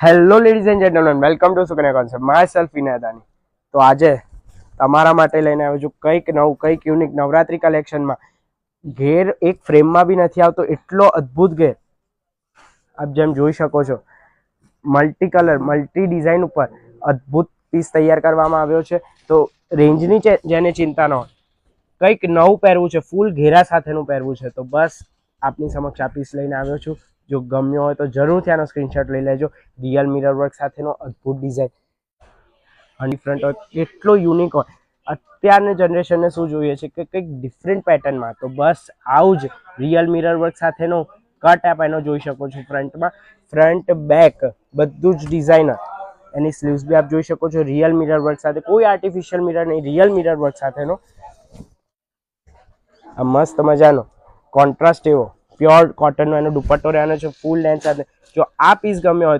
Hello ladies and gentleman, welcome to Sukanya Concept. Myself Vinay Adani. તો આજે તમારા માટે લઈને આવ્યો છું કંઈક નવું, કંઈક યુનિક નવરાત્રી કલેક્શનમાં. ઘેર એક ફ્રેમમાં બી નથી આવતો એટલો અદ્ભુત ઘેર. આપ જેમ જોઈ શકો છો, મલ્ટી કલર મલ્ટી ડિઝાઇન ઉપર અદ્ભુત પીસ તૈયાર કરવામાં આવ્યો છે. તો રેન્જની જેને ચિંતા ન હોય, કંઈક નવું પહેરવું છે, ફૂલ ઘેરા સાથેનું પહેરવું છે, તો બસ આપની સમક્ષ આ પીસ લઈને આવ્યો છું. જો ગમ્યો હોય તો જરૂરથી આનો સ્ક્રીનશોટ લઈ લેજો. રિયલ મિરર વર્ક સાથેનો અદ્ભુત ડિઝાઇન અને ડિફરન્ટ હોય, કેટલો યુનિક હોય. અત્યારની જનરેશનને શું જોઈએ છે કે કંઈક ડિફરન્ટ પેટર્નમાં, તો બસ આવું જ રિયલ મિરર વર્ક સાથેનો કટ આપ એનો જોઈ શકો છો. ફ્રન્ટમાં ફ્રન્ટ બેક બધું જ ડિઝાઇનર. એની સ્લીવ્સ બી આપ જોઈ શકો છો રિયલ મિરર વર્ક સાથે, કોઈ આર્ટિફિશિયલ મિરર નહીં, રિયલ મિરર વર્ક સાથેનો આ મસ્ત મજાનો કોન્ટ્રાસ્ટ એવો પ્યોર કોટનનો એનો દુપટ્ટો રહેવાનો છે ફૂલ લેન્થ સાથે. જો આ પીસ ગમ્યો હોય તો